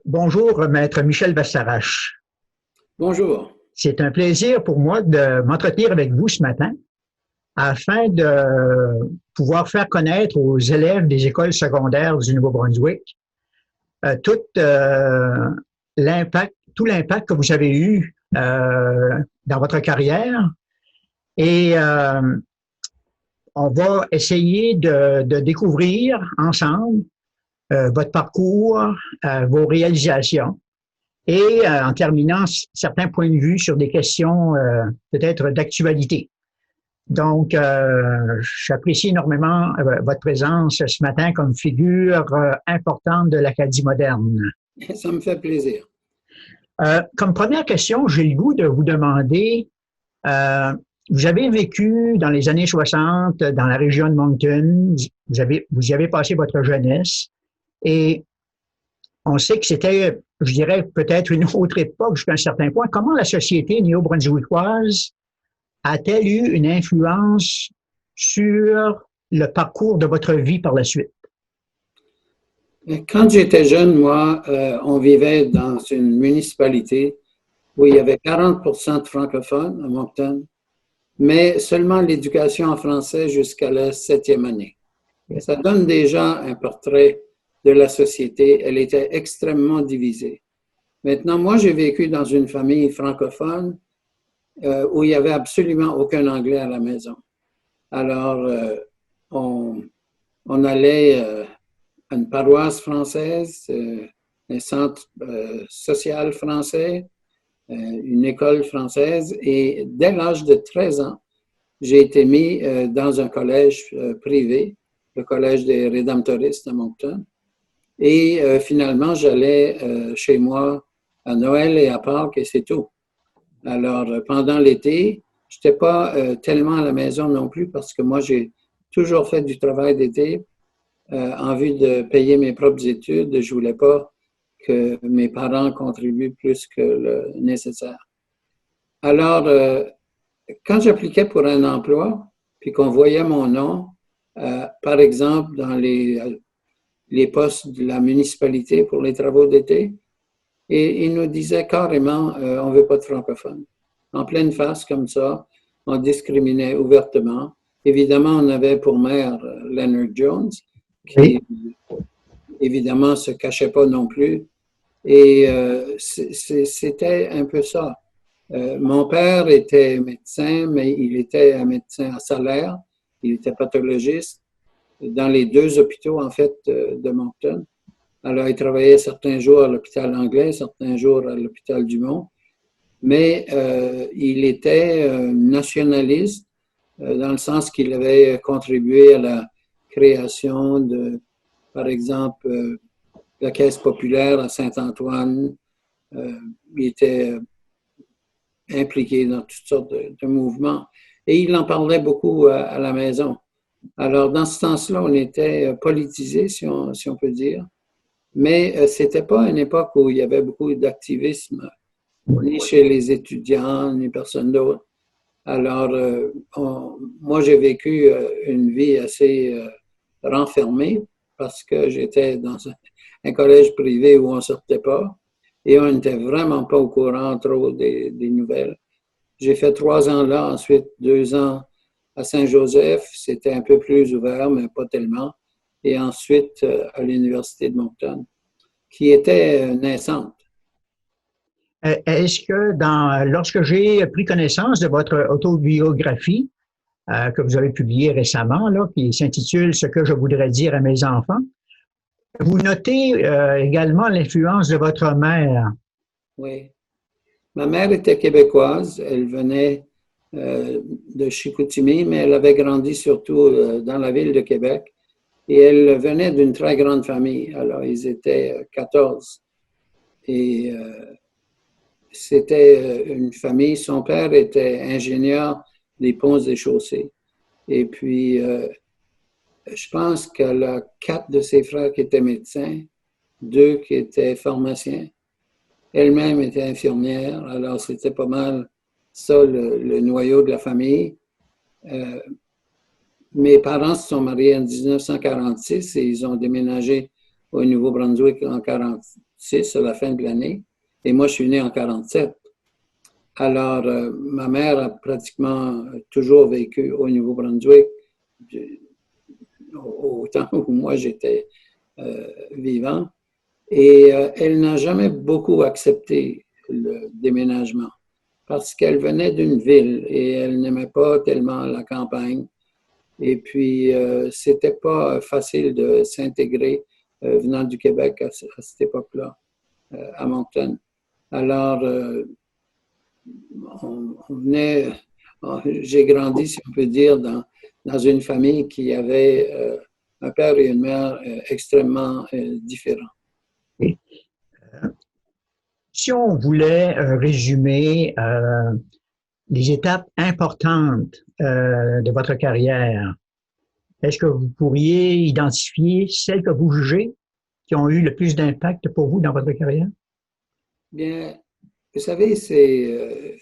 Bonjour, Maître Michel Bastarache. Bonjour. C'est un plaisir pour moi de m'entretenir avec vous ce matin afin de pouvoir faire connaître aux élèves des écoles secondaires du Nouveau-Brunswick tout l'impact que vous avez eu dans votre carrière. Et on va essayer de découvrir ensemble votre parcours, vos réalisations. Et en terminant, certains points de vue sur des questions peut-être d'actualité. Donc, j'apprécie énormément votre présence ce matin comme figure importante de l'Acadie moderne. Ça me fait plaisir. Comme première question, j'ai le goût de vous demander, vous avez vécu dans les années 60 dans la région de Moncton, vous y avez passé votre jeunesse, et on sait que c'était, je dirais, peut-être une autre époque jusqu'à un certain point. Comment la société néo-brunswickoise a-t-elle eu une influence sur le parcours de votre vie par la suite? Quand j'étais jeune, moi, on vivait dans une municipalité où il y avait 40% de francophones à Moncton, mais seulement l'éducation en français jusqu'à la 7e année. Ça donne déjà un portrait de la société. Elle était extrêmement divisée. Maintenant, moi, j'ai vécu dans une famille francophone où il n'y avait absolument aucun anglais à la maison. Alors, on allait à une paroisse française, un centre social français, une école française, et dès l'âge de 13 ans, j'ai été mis dans un collège privé, le collège des Rédemptoristes à Moncton. Et finalement, j'allais chez moi à Noël et à Pâques, et c'est tout. Alors, pendant l'été, je n'étais pas tellement à la maison non plus parce que moi, j'ai toujours fait du travail d'été en vue de payer mes propres études. Je ne voulais pas que mes parents contribuent plus que le nécessaire. Alors, quand j'appliquais pour un emploi, puis qu'on voyait mon nom, par exemple, dans les postes de la municipalité pour les travaux d'été, et ils nous disaient carrément, on ne veut pas de francophones. En pleine face, comme ça, on discriminait ouvertement. Évidemment, on avait pour maire Leonard Jones, qui évidemment ne se cachait pas non plus. Et c'était un peu ça. Mon père était médecin, mais il était un médecin à salaire. Il était pathologiste dans les deux hôpitaux, en fait, de Moncton. Alors, il travaillait certains jours à l'hôpital anglais, certains jours à l'hôpital Dumont. Mais il était nationaliste dans le sens qu'il avait contribué à la création de, par exemple, la Caisse populaire à Saint-Antoine. Il était impliqué dans toutes sortes de mouvements. Et il en parlait beaucoup à la maison. Alors, dans ce sens-là, on était politisé, si on peut dire. Mais ce n'était pas une époque où il y avait beaucoup d'activisme, ni chez les étudiants, ni personne d'autre. Alors, moi, j'ai vécu une vie assez renfermée parce que j'étais dans un collège privé où on ne sortait pas et on n'était vraiment pas au courant trop des nouvelles. J'ai fait 3 ans là, ensuite 2 ans à Saint-Joseph. C'était un peu plus ouvert, mais pas tellement. Et ensuite à l'Université de Moncton, qui était naissante. Est-ce que lorsque j'ai pris connaissance de votre autobiographie que vous avez publiée récemment, là, qui s'intitule Ce que je voudrais dire à mes enfants, vous notez également l'influence de votre mère? Oui. Ma mère était québécoise. Elle venait de Chicoutimi, mais elle avait grandi surtout dans la ville de Québec. Et elle venait d'une très grande famille. Alors, ils étaient 14. Et c'était une famille. Son père était ingénieur des ponts et chaussées. Et puis, je pense qu'elle a 4 de ses frères qui étaient médecins, 2 qui étaient pharmaciens. Elle-même était infirmière. Alors, c'était pas mal ça, le noyau de la famille. Mes parents se sont mariés en 1946 et ils ont déménagé au Nouveau-Brunswick en 1946, à la fin de l'année, et moi, je suis né en 1947. Alors, ma mère a pratiquement toujours vécu au Nouveau-Brunswick au temps où moi j'étais vivant. Et elle n'a jamais beaucoup accepté le déménagement parce qu'elle venait d'une ville et elle n'aimait pas tellement la campagne. Et puis, c'était pas facile de s'intégrer venant du Québec à cette époque-là, à Moncton. Alors, j'ai grandi, si on peut dire, dans une famille qui avait un père et une mère extrêmement différents. Et, si on voulait résumer les étapes importantes de votre carrière, est-ce que vous pourriez identifier celles que vous jugez qui ont eu le plus d'impact pour vous dans votre carrière? Bien, vous savez, c'est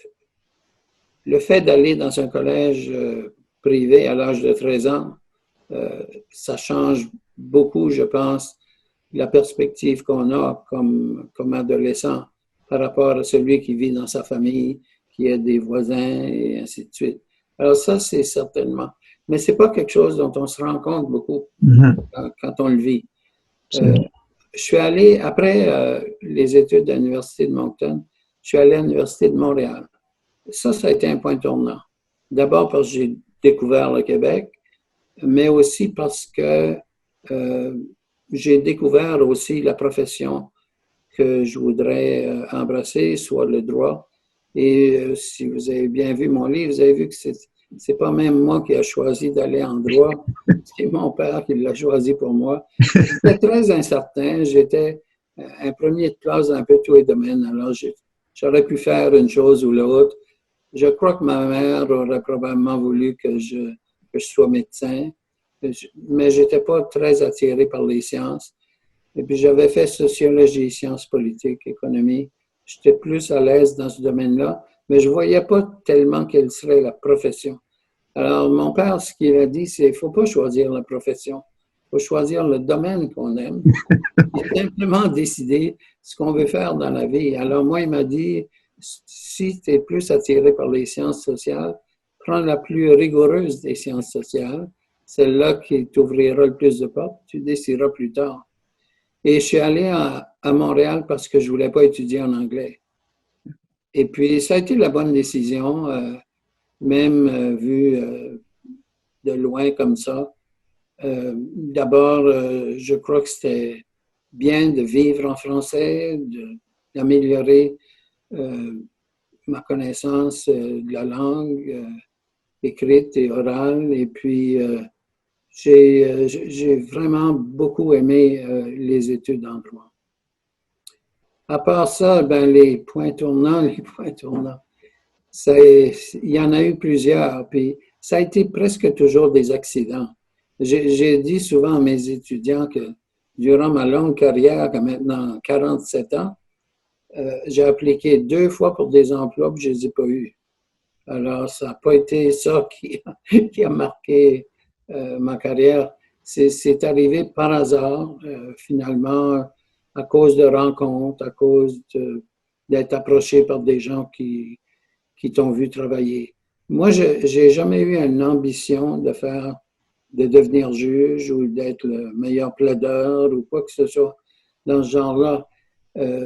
le fait d'aller dans un collège privé à l'âge de 13 ans, ça change beaucoup, je pense, la perspective qu'on a comme adolescent par rapport à celui qui vit dans sa famille, qui a des voisins et ainsi de suite. Alors ça, c'est certainement. Mais c'est pas quelque chose dont on se rend compte beaucoup quand on le vit. Je suis allé, après les études à l'Université de Moncton, je suis allé à l'Université de Montréal. Ça a été un point tournant. D'abord parce que j'ai découvert le Québec, mais aussi parce que j'ai découvert aussi la profession que je voudrais embrasser, soit le droit. Et si vous avez bien vu mon livre, vous avez vu que c'est pas même moi qui ai choisi d'aller en droit, c'est mon père qui l'a choisi pour moi. J'étais très incertain, j'étais un premier de classe dans un peu tous les domaines, alors j'aurais pu faire une chose ou l'autre. Je crois que ma mère aurait probablement voulu que je sois médecin, mais je n'étais pas très attiré par les sciences. Et puis, j'avais fait sociologie, sciences politiques, économie. J'étais plus à l'aise dans ce domaine-là, mais je ne voyais pas tellement quelle serait la profession. Alors, mon père, ce qu'il a dit, c'est qu'il ne faut pas choisir la profession. Il faut choisir le domaine qu'on aime et simplement décider ce qu'on veut faire dans la vie. Alors, moi, il m'a dit, si tu es plus attiré par les sciences sociales, prends la plus rigoureuse des sciences sociales, celle-là qui t'ouvrira le plus de portes, tu décideras plus tard. Et je suis allé à Montréal parce que je ne voulais pas étudier en anglais. Et puis, ça a été la bonne décision, même vu de loin comme ça. D'abord, je crois que c'était bien de vivre en français, d'améliorer ma connaissance de la langue écrite et orale. Et puis, j'ai vraiment beaucoup aimé les études en droit. À part ça, ben, les points tournants, il y en a eu plusieurs, puis ça a été presque toujours des accidents. J'ai dit souvent à mes étudiants que durant ma longue carrière, maintenant 47 ans, j'ai appliqué 2 fois pour des emplois que je ne les ai pas eus. Alors, ça n'a pas été ça qui a marqué ma carrière. C'est arrivé par hasard, finalement, à cause de rencontres, à cause d'être approché par des gens qui t'ont vu travailler. Moi, je n'ai jamais eu une ambition de devenir juge ou d'être le meilleur plaideur ou quoi que ce soit dans ce genre-là.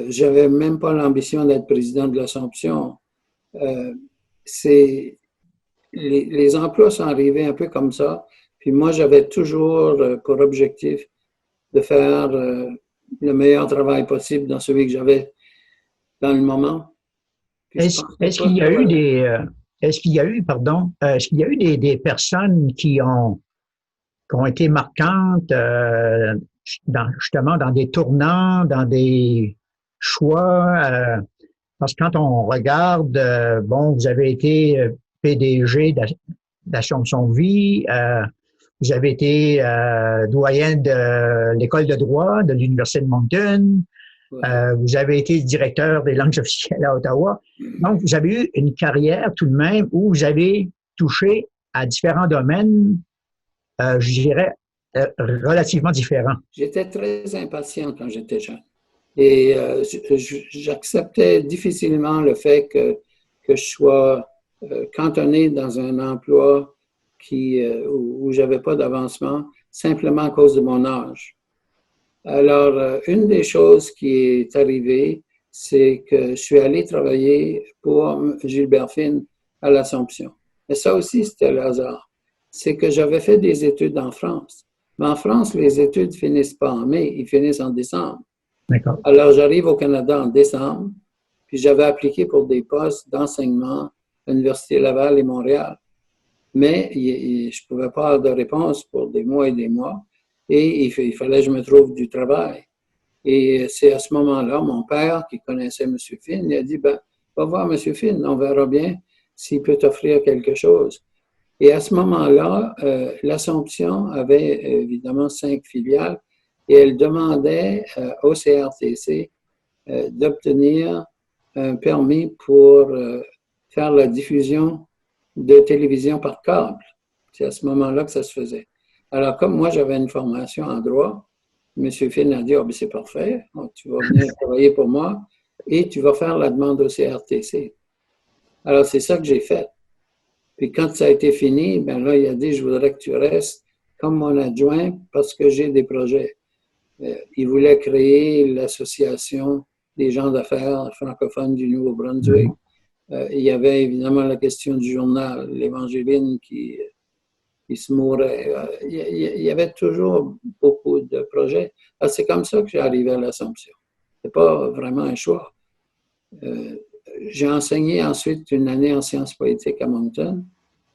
J'avais même pas l'ambition d'être président de l'Assomption. Les emplois sont arrivés un peu comme ça. Puis moi, j'avais toujours pour objectif de faire le meilleur travail possible dans celui que j'avais dans le moment. Est-ce qu'il y a eu des personnes qui ont été marquantes justement dans des tournants, dans des choix? Parce que quand on regarde, bon, vous avez été PDG d'Assomption Vie, vous avez été doyen de l'école de droit de l'Université de Moncton, vous avez été directeur des langues officielles à Ottawa. Donc, vous avez eu une carrière tout de même où vous avez touché à différents domaines, je dirais, relativement différents. J'étais très impatient quand j'étais jeune. Et j'acceptais difficilement le fait que je sois cantonné dans un emploi où j'avais pas d'avancement simplement à cause de mon âge. Alors, une des choses qui est arrivée, c'est que je suis allé travailler pour Gilbert Fine à l'Assomption. Et ça aussi, c'était le hasard. C'est que j'avais fait des études en France. Mais en France, les études finissent pas en mai, ils finissent en décembre. D'accord. Alors, j'arrive au Canada en décembre, puis j'avais appliqué pour des postes d'enseignement à l'Université Laval et Montréal. Mais je ne pouvais pas avoir de réponse pour des mois et des mois. Et il fallait que je me trouve du travail. Et c'est à ce moment-là, mon père, qui connaissait M. Fine, il a dit, ben, va voir M. Fine, on verra bien s'il peut t'offrir quelque chose. Et à ce moment-là, l'Assomption avait évidemment 5 filiales et elle demandait au CRTC d'obtenir un permis pour faire la diffusion de télévision par câble. C'est à ce moment-là que ça se faisait. Alors, comme moi, j'avais une formation en droit, M. Finn a dit, oh, ben, c'est parfait, tu vas venir travailler pour moi et tu vas faire la demande au CRTC. Alors, c'est ça que j'ai fait. Puis quand ça a été fini, ben là, il a dit, je voudrais que tu restes comme mon adjoint parce que j'ai des projets. Il voulait créer l'association des gens d'affaires francophones du Nouveau-Brunswick. Il y avait évidemment la question du journal, l'Évangéline qui se mourait. Il y avait toujours beaucoup de projets. Alors, c'est comme ça que j'ai arrivé à l'Assomption. Ce n'est pas vraiment un choix. J'ai enseigné ensuite une année en sciences politiques à Moncton,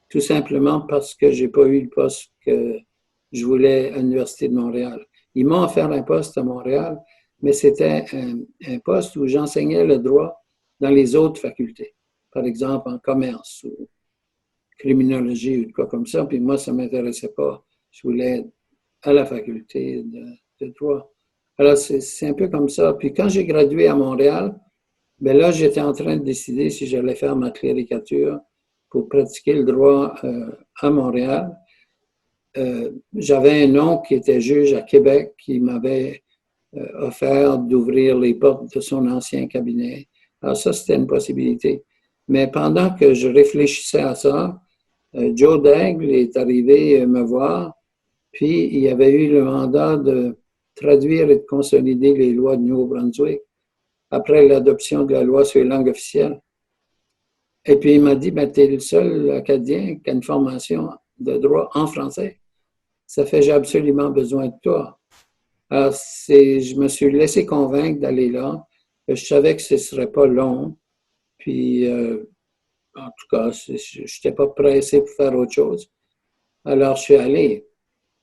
tout simplement parce que je n'ai pas eu le poste que je voulais à l'Université de Montréal. Ils m'ont offert un poste à Montréal, mais c'était un poste où j'enseignais le droit dans les autres facultés. Par exemple, en commerce ou criminologie ou quoi comme ça. Puis moi, ça ne m'intéressait pas. Je voulais être à la faculté de droit. Alors, c'est un peu comme ça. Puis quand j'ai gradué à Montréal, ben là, j'étais en train de décider si j'allais faire ma cléricature pour pratiquer le droit à Montréal. J'avais un oncle qui était juge à Québec qui m'avait offert d'ouvrir les portes de son ancien cabinet. Alors ça, c'était une possibilité. Mais pendant que je réfléchissais à ça, Joe Daigle est arrivé me voir, puis il avait eu le mandat de traduire et de consolider les lois de Nouveau-Brunswick après l'adoption de la loi sur les langues officielles. Et puis il m'a dit, ben, tu es le seul Acadien qui a une formation de droit en français. Ça fait, j'ai absolument besoin de toi. Alors, je me suis laissé convaincre d'aller là. Je savais que ce ne serait pas long. Puis, en tout cas, je n'étais pas pressé pour faire autre chose. Alors, je suis allé.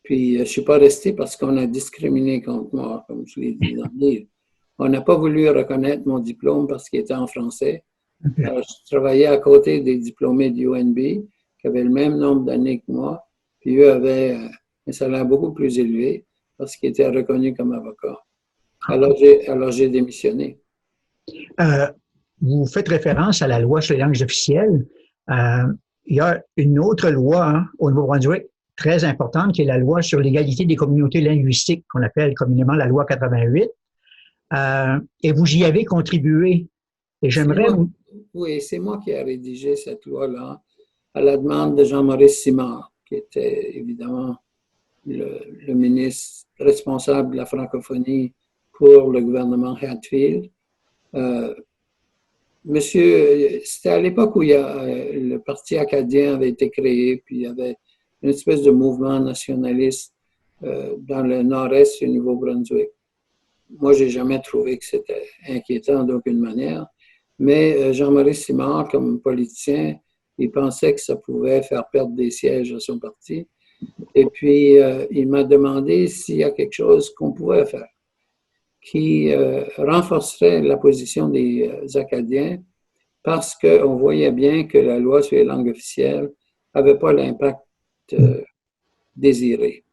Puis, je ne suis pas resté parce qu'on a discriminé contre moi, comme je l'ai dit dans le livre. On n'a pas voulu reconnaître mon diplôme parce qu'il était en français. Okay. Alors, je travaillais à côté des diplômés du UNB qui avaient le même nombre d'années que moi. Puis, eux avaient un salaire beaucoup plus élevé parce qu'ils étaient reconnus comme avocats. Alors, j'ai démissionné. Vous faites référence à la loi sur les langues officielles. Il y a une autre loi au Nouveau-Brunswick très importante qui est la loi sur l'égalité des communautés linguistiques qu'on appelle communément la loi 88. Et vous y avez contribué. Et j'aimerais... Oui, c'est moi qui ai rédigé cette loi-là à la demande de Jean-Maurice Simard, qui était évidemment le ministre responsable de la francophonie pour le gouvernement Hatfield. C'était à l'époque où le Parti acadien avait été créé, puis il y avait une espèce de mouvement nationaliste dans le nord-est du Nouveau-Brunswick. Moi, je n'ai jamais trouvé que c'était inquiétant d'aucune manière, mais Jean-Maurice Simard, comme politicien, il pensait que ça pouvait faire perdre des sièges à son parti. Et puis, il m'a demandé s'il y a quelque chose qu'on pouvait faire qui renforcerait la position des Acadiens parce qu'on voyait bien que la loi sur les langues officielles n'avait pas l'impact désiré.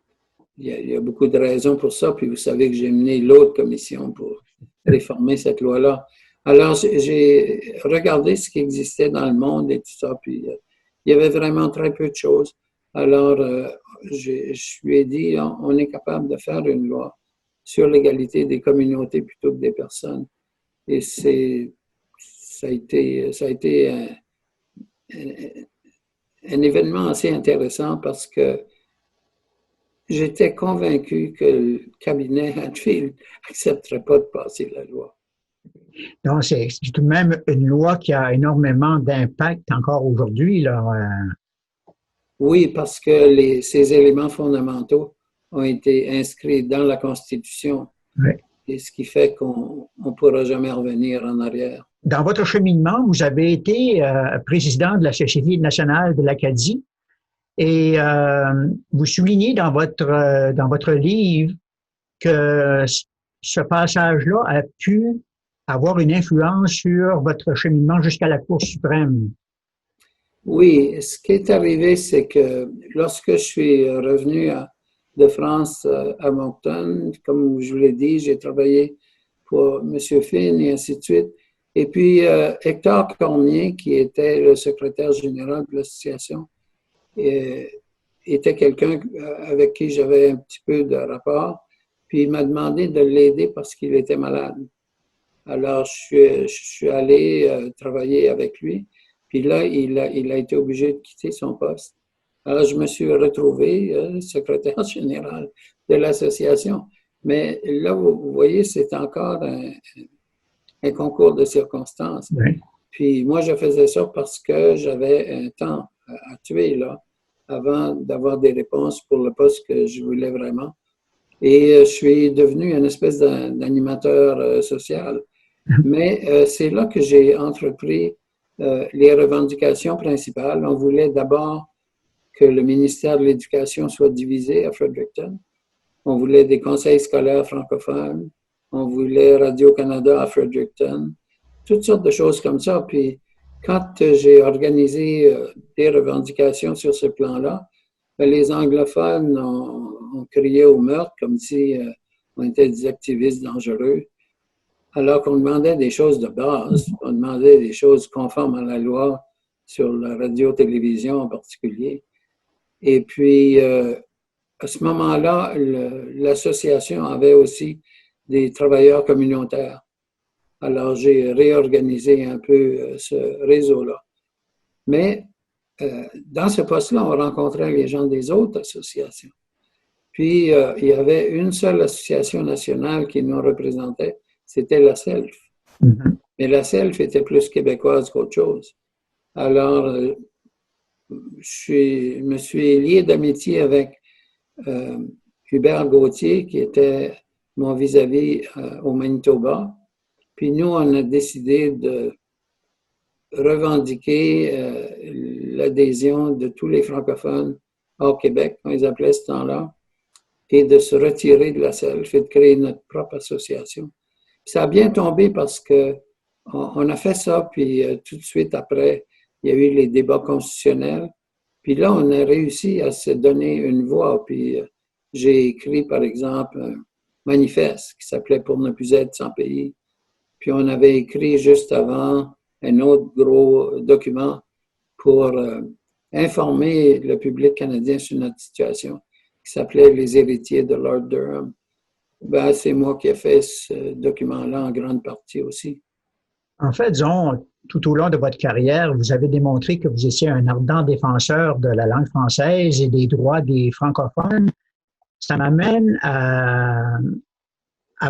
Il y a beaucoup de raisons pour ça, puis vous savez que j'ai mené l'autre commission pour réformer cette loi-là. Alors, j'ai regardé ce qui existait dans le monde et tout ça, puis il y avait vraiment très peu de choses. Alors, je lui ai dit, on est capable de faire une loi sur l'égalité des communautés plutôt que des personnes. Et ça a été un événement assez intéressant parce que j'étais convaincu que le cabinet Hatfield n'accepterait pas de passer la loi. Donc, c'est tout de même une loi qui a énormément d'impact encore aujourd'hui, là. Oui, parce que ces éléments fondamentaux ont été inscrits dans la Constitution, Oui. et ce qui fait qu'on ne pourra jamais revenir en arrière. Dans votre cheminement, vous avez été président de la Société nationale de l'Acadie et vous soulignez dans votre livre que ce passage-là a pu avoir une influence sur votre cheminement jusqu'à la Cour suprême. Oui, ce qui est arrivé, c'est que lorsque je suis revenu de France à Moncton, comme je vous l'ai dit, j'ai travaillé pour M. Finn et ainsi de suite. Et puis, Hector Cormier, qui était le secrétaire général de l'association, était quelqu'un avec qui j'avais un petit peu de rapport. Puis, il m'a demandé de l'aider parce qu'il était malade. Alors, je suis allé travailler avec lui. Puis là, il a été obligé de quitter son poste. Alors, je me suis retrouvé secrétaire général de l'association. Mais là, vous voyez, c'est encore un concours de circonstances. Oui. Puis moi, je faisais ça parce que j'avais un temps à tuer là, avant d'avoir des réponses pour le poste que je voulais vraiment. Et je suis devenu une espèce d'animateur social. Mais c'est là que j'ai entrepris les revendications principales. On voulait d'abord que le ministère de l'Éducation soit divisé à Fredericton. On voulait des conseils scolaires francophones. On voulait Radio-Canada à Fredericton. Toutes sortes de choses comme ça. Puis quand j'ai organisé des revendications sur ce plan-là, les anglophones ont crié au meurtre comme si on était des activistes dangereux. Alors qu'on demandait des choses de base, on demandait des choses conformes à la loi sur la radio-télévision en particulier. Et puis, à ce moment-là, l'association avait aussi des travailleurs communautaires. Alors, j'ai réorganisé un peu ce réseau-là. Mais dans ce poste-là, on rencontrait les gens des autres associations. Puis, il y avait une seule association nationale qui nous représentait, c'était la SELF. Mm-hmm. Mais la SELF était plus québécoise qu'autre chose. Alors, je me suis lié d'amitié avec Hubert Gauthier, qui était mon vis-à-vis au Manitoba. Puis nous, on a décidé de revendiquer l'adhésion de tous les francophones hors Québec, comme ils appelaient ce temps-là, et de se retirer de la SELF et de créer notre propre association. Ça a bien tombé parce qu'on a fait ça, puis tout de suite après, il y a eu les débats constitutionnels. Puis là, on a réussi à se donner une voix. Puis j'ai écrit, par exemple, un manifeste qui s'appelait « Pour ne plus être sans pays ». Puis on avait écrit juste avant un autre gros document pour informer le public canadien sur notre situation, qui s'appelait « Les héritiers de Lord Durham ». Ben, c'est moi qui ai fait ce document-là en grande partie aussi. En fait, disons, tout au long de votre carrière, vous avez démontré que vous étiez un ardent défenseur de la langue française et des droits des francophones. Ça m'amène à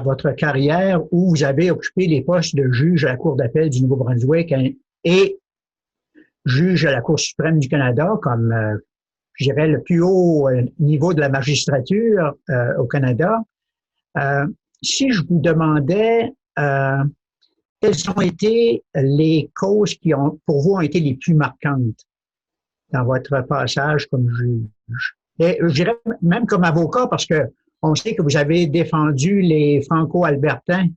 votre carrière où vous avez occupé les postes de juge à la Cour d'appel du Nouveau-Brunswick et juge à la Cour suprême du Canada, comme, je dirais, le plus haut niveau de la magistrature au Canada. Si je vous demandais quelles ont été les causes qui pour vous, ont été les plus marquantes dans votre passage comme juge? Et je dirais même comme avocat, parce que on sait que vous avez défendu les Franco-Albertains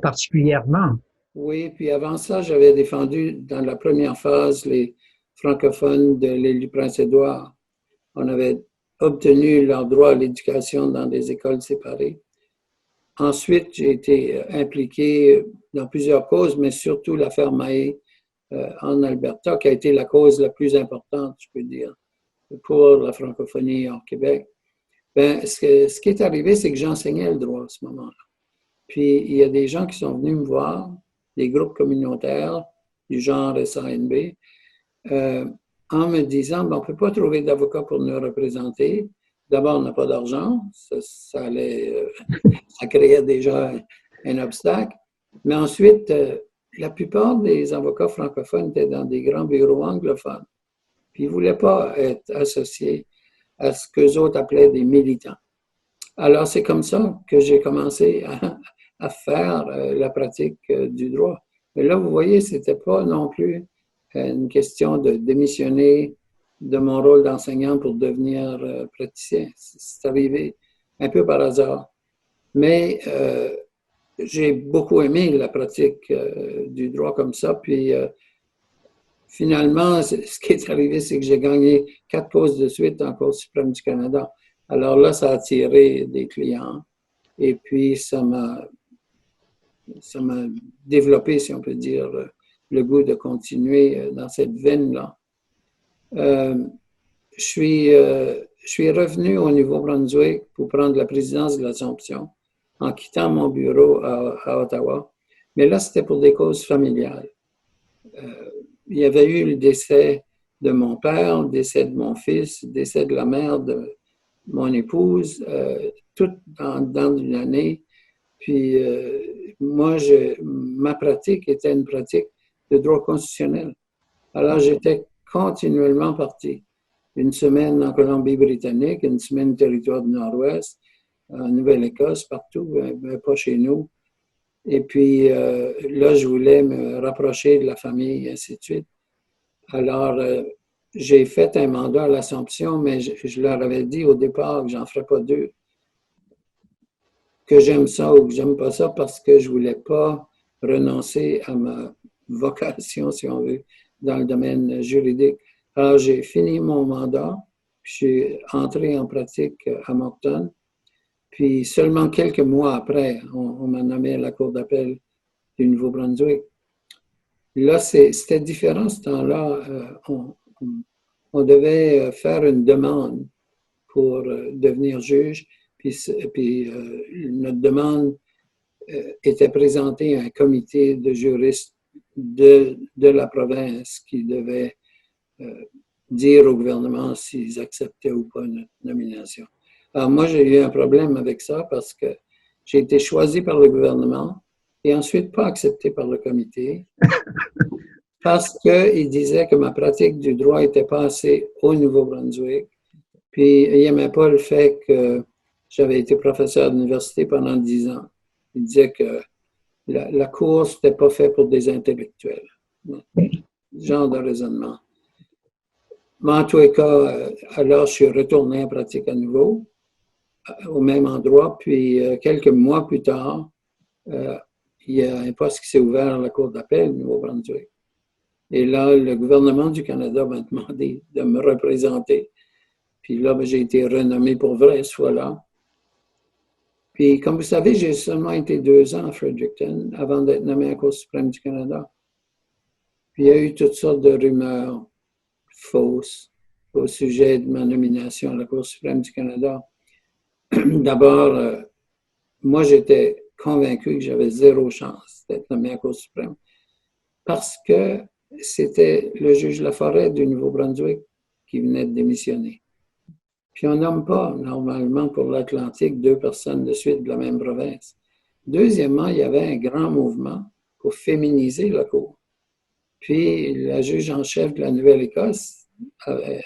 particulièrement. Oui, puis avant ça, j'avais défendu dans la première phase les francophones de l'île du Prince-Édouard. On avait obtenu leur droit à l'éducation dans des écoles séparées. Ensuite, j'ai été impliqué dans plusieurs causes, mais surtout l'affaire Mahé en Alberta, qui a été la cause la plus importante, je peux dire, pour la francophonie hors Québec. Ben, ce qui est arrivé, c'est que j'enseignais le droit à ce moment-là. Puis, il y a des gens qui sont venus me voir, des groupes communautaires du genre SANB, en me disant, ben, on ne peut pas trouver d'avocat pour nous représenter. D'abord, on n'a pas d'argent. Ça créait déjà un obstacle. Mais ensuite, la plupart des avocats francophones étaient dans des grands bureaux anglophones. Puis, ils ne voulaient pas être associés à ce qu'eux autres appelaient des militants. Alors, c'est comme ça que j'ai commencé à faire la pratique du droit. Mais là, vous voyez, ce n'était pas non plus une question de démissionner de mon rôle d'enseignant pour devenir praticien. C'est arrivé un peu par hasard. Mais j'ai beaucoup aimé la pratique du droit comme ça. Puis finalement, ce qui est arrivé, c'est que j'ai gagné 4 causes de suite en Cour suprême du Canada. Alors là, ça a attiré des clients. Et puis, ça m'a développé, si on peut dire, le goût de continuer dans cette veine-là. Je suis revenu au Nouveau-Brunswick pour prendre la présidence de l'Assomption en quittant mon bureau à Ottawa. Mais là, c'était pour des causes familiales. Il y avait eu le décès de mon père, le décès de mon fils, le décès de la mère de mon épouse, tout dans une année. Puis moi, ma pratique était une pratique de droit constitutionnel. Alors, j'étais continuellement parti. Une semaine en Colombie-Britannique, une semaine au territoire du Nord-Ouest, en Nouvelle-Écosse, partout, mais pas chez nous. Et puis là, je voulais me rapprocher de la famille, et ainsi de suite. Alors, j'ai fait un mandat à l'Assomption, mais je leur avais dit au départ que j'en ferais pas 2. Que j'aime ça ou que j'aime pas ça parce que je voulais pas renoncer à ma vocation, si on veut, dans le domaine juridique. Alors, j'ai fini mon mandat, puis je suis entré en pratique à Moncton. Puis seulement quelques mois après, on m'a nommé à la Cour d'appel du Nouveau-Brunswick. Là, c'était différent ce temps-là. On devait faire une demande pour devenir juge. Puis notre demande était présentée à un comité de juristes de la province qui devait dire au gouvernement s'ils acceptaient ou pas notre nomination. Alors moi, j'ai eu un problème avec ça parce que j'ai été choisi par le gouvernement et ensuite pas accepté par le comité parce qu'il disait que ma pratique du droit était pas assez au Nouveau-Brunswick. Puis il n'aimait pas le fait que j'avais été professeur d'université pendant 10 ans. Il disait que la cour, ce n'était pas fait pour des intellectuels. Ce genre de raisonnement. Mais en tous les cas, alors je suis retourné en pratique à nouveau, au même endroit. Puis quelques mois plus tard, il y a un poste qui s'est ouvert à la Cour d'appel du Nouveau-Brunswick. Et là, le gouvernement du Canada m'a demandé de me représenter. Puis là, j'ai été renommé pour vrai ce fois-là. Puis, comme vous savez, j'ai seulement été 2 ans à Fredericton avant d'être nommé à la Cour suprême du Canada. Puis, il y a eu toutes sortes de rumeurs fausses au sujet de ma nomination à la Cour suprême du Canada. D'abord, moi, j'étais convaincu que j'avais 0 chance d'être nommé à la Cour suprême parce que c'était le juge Laforêt du Nouveau-Brunswick qui venait de démissionner. Puis on nomme pas, normalement, pour l'Atlantique, 2 personnes de suite de la même province. Deuxièmement, il y avait un grand mouvement pour féminiser la Cour. Puis la juge en chef de la Nouvelle-Écosse avait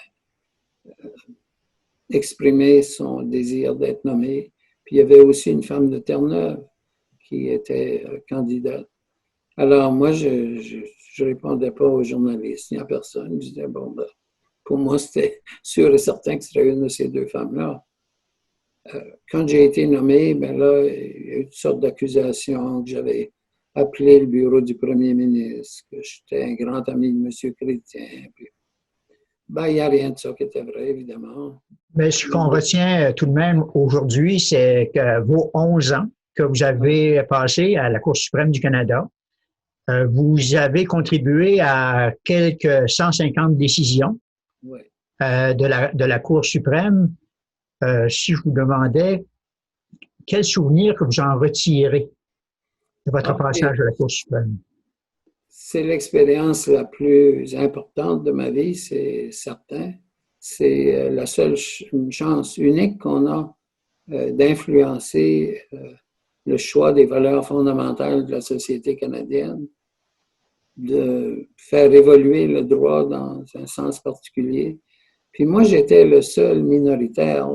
exprimé son désir d'être nommée. Puis il y avait aussi une femme de Terre-Neuve qui était candidate. Alors moi, je répondais pas aux journalistes ni à personne. Je disais, bon, ben, pour moi, c'était sûr et certain que ce serait une de ces 2 femmes-là. Quand j'ai été nommé, ben là, il y a eu toutes sortes d'accusations que j'avais appelé le bureau du premier ministre, que j'étais un grand ami de M. Chrétien. Puis, ben, il n'y a rien de ça qui était vrai, évidemment. Mais ce qu'on retient tout de même aujourd'hui, c'est que vos 11 ans que vous avez passés à la Cour suprême du Canada, vous avez contribué à quelques 150 décisions Oui. de la Cour suprême. si je vous demandais quel souvenir que vous en retirez de votre passage à la Cour suprême? C'est l'expérience la plus importante de ma vie, c'est certain. C'est la seule chance unique qu'on a d'influencer le choix des valeurs fondamentales de la société canadienne, de faire évoluer le droit dans un sens particulier. Puis moi, j'étais le seul minoritaire.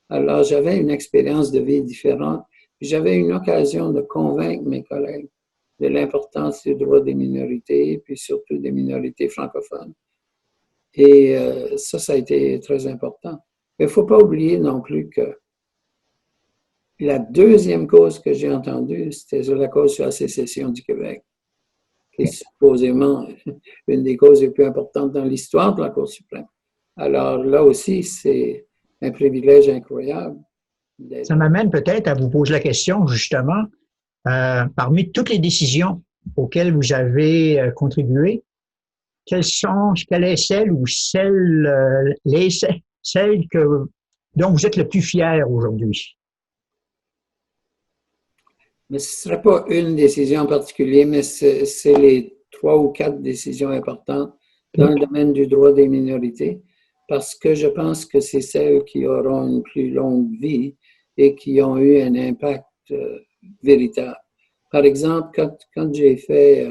Alors, j'avais une expérience de vie différente. J'avais une occasion de convaincre mes collègues de l'importance des droits des minorités, puis surtout des minorités francophones. Et ça a été très important. Mais il ne faut pas oublier non plus que la deuxième cause que j'ai entendue, c'était la cause sur la sécession du Québec, qui est supposément une des causes les plus importantes dans l'histoire de la Cour suprême. Alors là aussi, c'est un privilège incroyable. Ça m'amène peut-être à vous poser la question, justement, parmi toutes les décisions auxquelles vous avez contribué, quelle est celle ou celle dont vous êtes le plus fier aujourd'hui? Mais ce ne serait pas une décision en particulier, mais c'est les 3 ou 4 décisions importantes dans le domaine du droit des minorités, parce que je pense que c'est celles qui auront une plus longue vie et qui ont eu un impact véritable. Par exemple, quand j'ai fait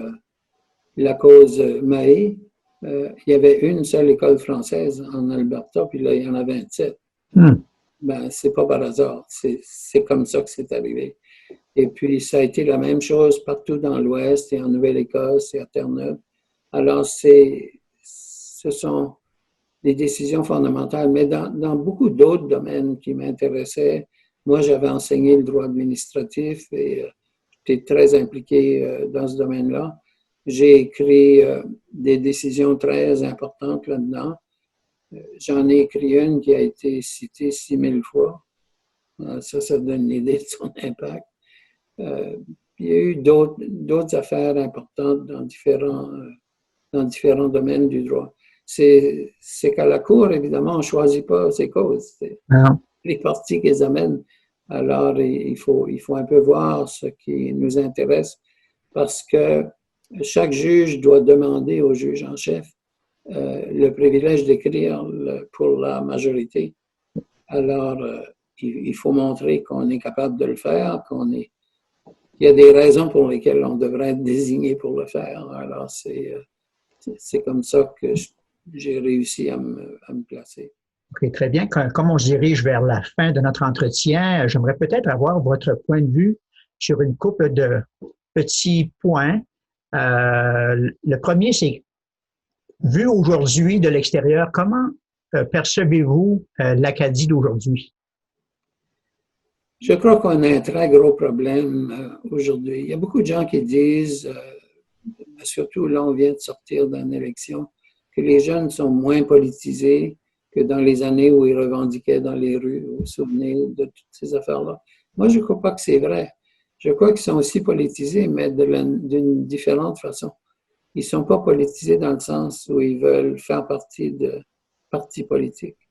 la cause Mahé, il y avait une seule école française en Alberta, puis là, il y en a 27. Ben, c'est pas par hasard, c'est comme ça que c'est arrivé. Et puis, ça a été la même chose partout dans l'Ouest et en Nouvelle-Écosse et à Terre-Neuve. Alors, ce sont des décisions fondamentales. Mais dans beaucoup d'autres domaines qui m'intéressaient, moi, j'avais enseigné le droit administratif et j'étais très impliqué dans ce domaine-là. J'ai écrit des décisions très importantes là-dedans. J'en ai écrit une qui a été citée 6000 fois. Ça donne une idée de son impact. Il y a eu d'autres affaires importantes dans différents domaines du droit. C'est qu'à la Cour, évidemment, on ne choisit pas ses causes. C'est les parties qui les amènent. Alors, il faut un peu voir ce qui nous intéresse parce que chaque juge doit demander au juge en chef le privilège d'écrire pour la majorité. Alors, il faut montrer qu'on est capable de le faire, il y a des raisons pour lesquelles on devrait être désigné pour le faire. Alors, c'est comme ça que j'ai réussi à me placer. OK, très bien. Comme on se dirige vers la fin de notre entretien, j'aimerais peut-être avoir votre point de vue sur une couple de petits points. Le premier, c'est, vu aujourd'hui de l'extérieur, comment percevez-vous l'Acadie d'aujourd'hui? Je crois qu'on a un très gros problème aujourd'hui. Il y a beaucoup de gens qui disent, surtout là, on vient de sortir d'une élection, que les jeunes sont moins politisés que dans les années où ils revendiquaient dans les rues. Vous vous souvenez de toutes ces affaires-là? Moi, je ne crois pas que c'est vrai. Je crois qu'ils sont aussi politisés, mais d'une différente façon. Ils ne sont pas politisés dans le sens où ils veulent faire partie de partis politiques.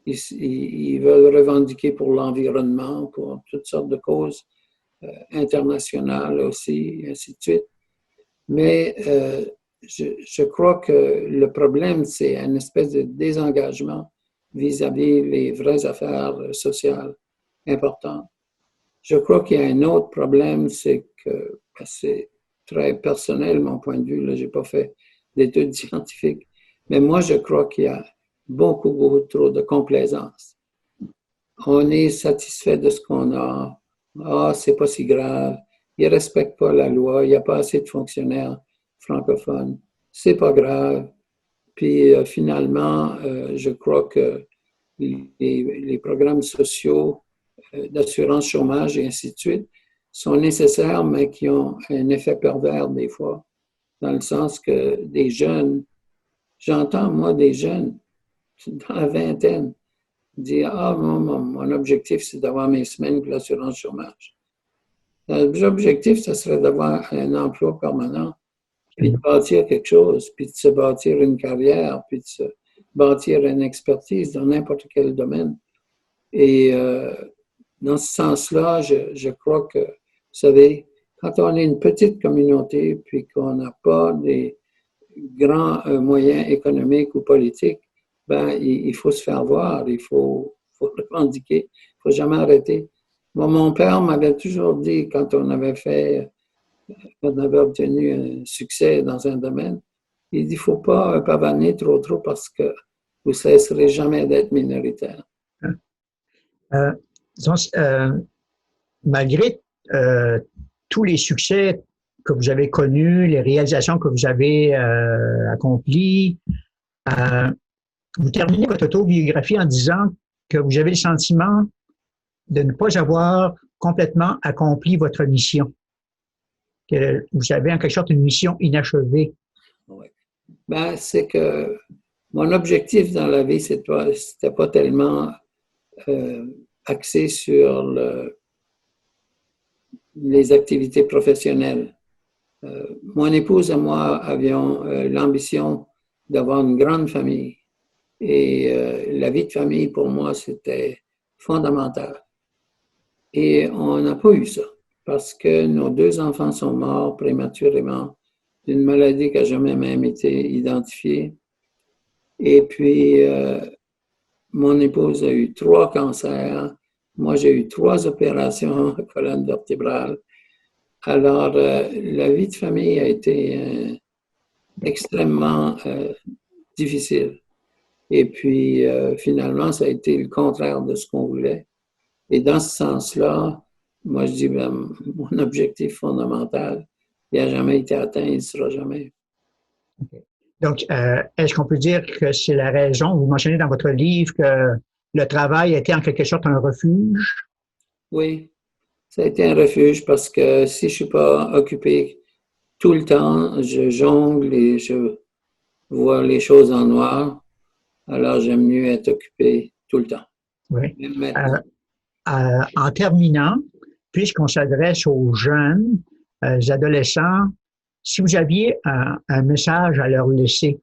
Ils veulent revendiquer pour l'environnement, pour toutes sortes de causes internationales aussi, et ainsi de suite. Mais je crois que le problème, c'est une espèce de désengagement vis-à-vis les vraies affaires sociales importantes. Je crois qu'il y a un autre problème, c'est que c'est très personnel, mon point de vue. Là, je n'ai pas fait d'études scientifiques. Mais moi, je crois qu'il y a beaucoup trop de complaisance. On est satisfait de ce qu'on a. Ah, c'est pas si grave. Ils ne respectent pas la loi. Il n'y a pas assez de fonctionnaires francophones. C'est pas grave. Puis finalement, je crois que les programmes sociaux d'assurance chômage et ainsi de suite sont nécessaires, mais qui ont un effet pervers des fois, dans le sens que des jeunes, j'entends moi des jeunes dans la vingtaine, dire « Ah, mon objectif, c'est d'avoir mes semaines pour l'assurance chômage. » L'objectif, ce serait d'avoir un emploi permanent, puis de bâtir quelque chose, puis de se bâtir une carrière, puis de se bâtir une expertise dans n'importe quel domaine. Et dans ce sens-là, je crois que, vous savez, quand on est une petite communauté, puis qu'on n'a pas des grands moyens économiques ou politiques, ben, il faut se faire voir, faut revendiquer, il faut jamais arrêter. Moi, mon père m'avait toujours dit, quand on avait obtenu un succès dans un domaine, il dit, il ne faut pas pavaner trop parce que vous ne cesserez jamais d'être minoritaire. Euh, disons, malgré tous les succès que vous avez connus, les réalisations que vous avez accomplies, vous terminez votre autobiographie en disant que vous avez le sentiment de ne pas avoir complètement accompli votre mission, que vous avez en quelque sorte une mission inachevée. Oui. Ben, c'est que mon objectif dans la vie, c'était pas tellement axé sur les activités professionnelles. Mon épouse et moi avions l'ambition d'avoir une grande famille. Et la vie de famille, pour moi, c'était fondamental. Et on n'a pas eu ça, parce que nos 2 enfants sont morts prématurément d'une maladie qui n'a jamais même été identifiée. Et puis, mon épouse a eu 3 cancers. Moi, j'ai eu 3 opérations à colonne vertébrale. Alors, la vie de famille a été extrêmement difficile. Et puis, finalement, ça a été le contraire de ce qu'on voulait. Et dans ce sens-là, moi, je dis, ben, mon objectif fondamental, il n'a jamais été atteint, il ne sera jamais. Okay. Donc, est-ce qu'on peut dire que c'est la raison, vous mentionnez dans votre livre que le travail a été en quelque sorte un refuge? Oui, ça a été un refuge parce que si je ne suis pas occupé tout le temps, je jongle et je vois les choses en noir, alors j'aime mieux être occupé tout le temps. Oui. Même maintenant. En terminant, puisqu'on s'adresse aux jeunes, adolescents, si vous aviez un message à leur laisser,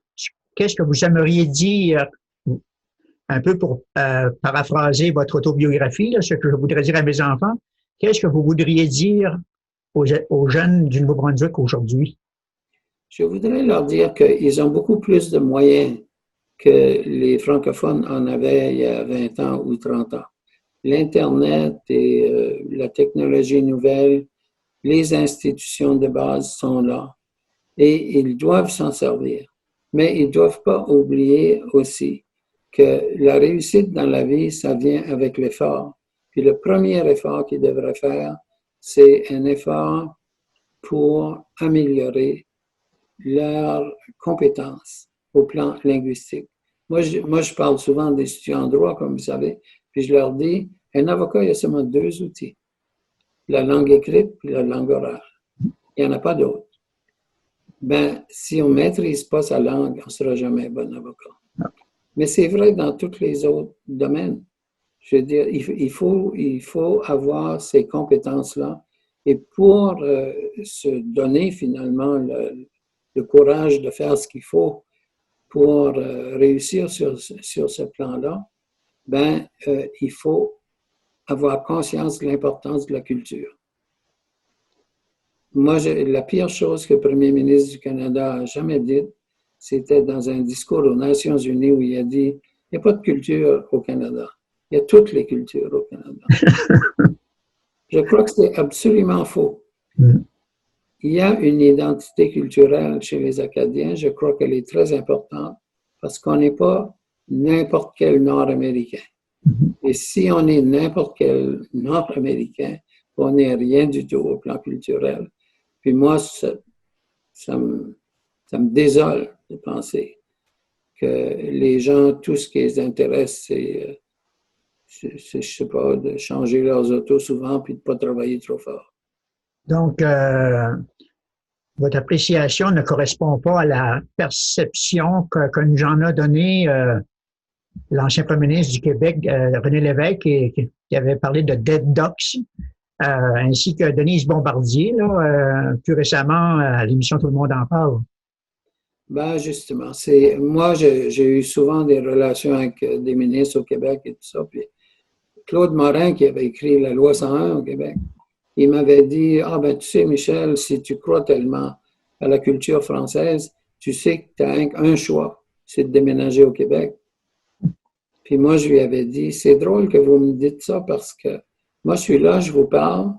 qu'est-ce que vous aimeriez dire, un peu pour paraphraser votre autobiographie, là, ce que je voudrais dire à mes enfants, qu'est-ce que vous voudriez dire aux jeunes du Nouveau-Brunswick aujourd'hui? Je voudrais leur dire qu'ils ont beaucoup plus de moyens que les francophones en avaient il y a 20 ans ou 30 ans. L'Internet et la technologie nouvelle, les institutions de base sont là et ils doivent s'en servir. Mais ils ne doivent pas oublier aussi que la réussite dans la vie, ça vient avec l'effort. Puis le premier effort qu'ils devraient faire, c'est un effort pour améliorer leurs compétences au plan linguistique. Moi, je parle souvent des étudiants en droit, comme vous savez, puis je leur dis, un avocat, il y a seulement 2 outils, la langue écrite et la langue orale. Il n'y en a pas d'autres. Ben, si on ne maîtrise pas sa langue, on ne sera jamais bon avocat. Mais c'est vrai dans tous les autres domaines. Je veux dire, il faut avoir ces compétences-là. Et pour se donner finalement le courage de faire ce qu'il faut pour réussir sur ce plan-là, ben, il faut avoir conscience de l'importance de la culture. Moi, la pire chose que le premier ministre du Canada a jamais dit, c'était dans un discours aux Nations Unies où il a dit « Il n'y a pas de culture au Canada. Il y a toutes les cultures au Canada. » Je crois que c'est absolument faux. Il y a une identité culturelle chez les Acadiens. Je crois qu'elle est très importante parce qu'on n'est pas n'importe quel Nord-Américain. Et si on est n'importe quel Nord-Américain, on n'est rien du tout au plan culturel. Puis moi, ça me désole de penser que les gens, tout ce qui les intéresse, c'est je sais pas, de changer leurs autos souvent puis de ne pas travailler trop fort. Donc, votre appréciation ne correspond pas à la perception que nous en a donnée l'ancien premier ministre du Québec, René Lévesque, qui avait parlé de dead ducks, ainsi que Denise Bombardier, là, plus récemment à l'émission Tout le monde en parle. Ben justement, moi j'ai eu souvent des relations avec des ministres au Québec et tout ça. Puis Claude Morin, qui avait écrit la loi 101 au Québec, il m'avait dit, ah ben tu sais, Michel, si tu crois tellement à la culture française, tu sais que tu as un choix, c'est de déménager au Québec. Puis moi, je lui avais dit, c'est drôle que vous me dites ça parce que moi, je suis là, je vous parle,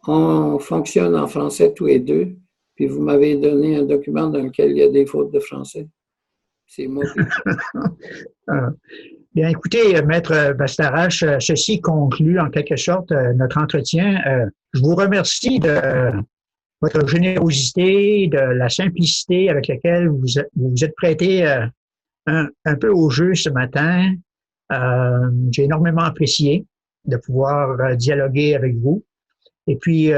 on fonctionne en français tous les deux, puis vous m'avez donné un document dans lequel il y a des fautes de français. C'est moi qui... Bien, écoutez, Maître Bastarache, ceci conclut en quelque sorte notre entretien. Je vous remercie de votre générosité, de la simplicité avec laquelle vous vous êtes prêté un peu au jeu ce matin. J'ai énormément apprécié de pouvoir dialoguer avec vous. Et puis,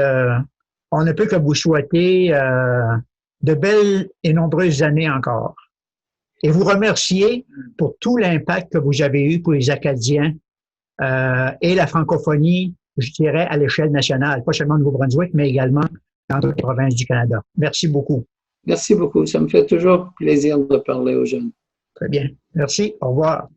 on ne peut que vous souhaiter de belles et nombreuses années encore. Et vous remercier pour tout l'impact que vous avez eu pour les Acadiens et la francophonie, je dirais, à l'échelle nationale, pas seulement au Nouveau-Brunswick, mais également dans d'autres provinces du Canada. Merci beaucoup. Merci beaucoup. Ça me fait toujours plaisir de parler aux jeunes. Très bien. Merci. Au revoir.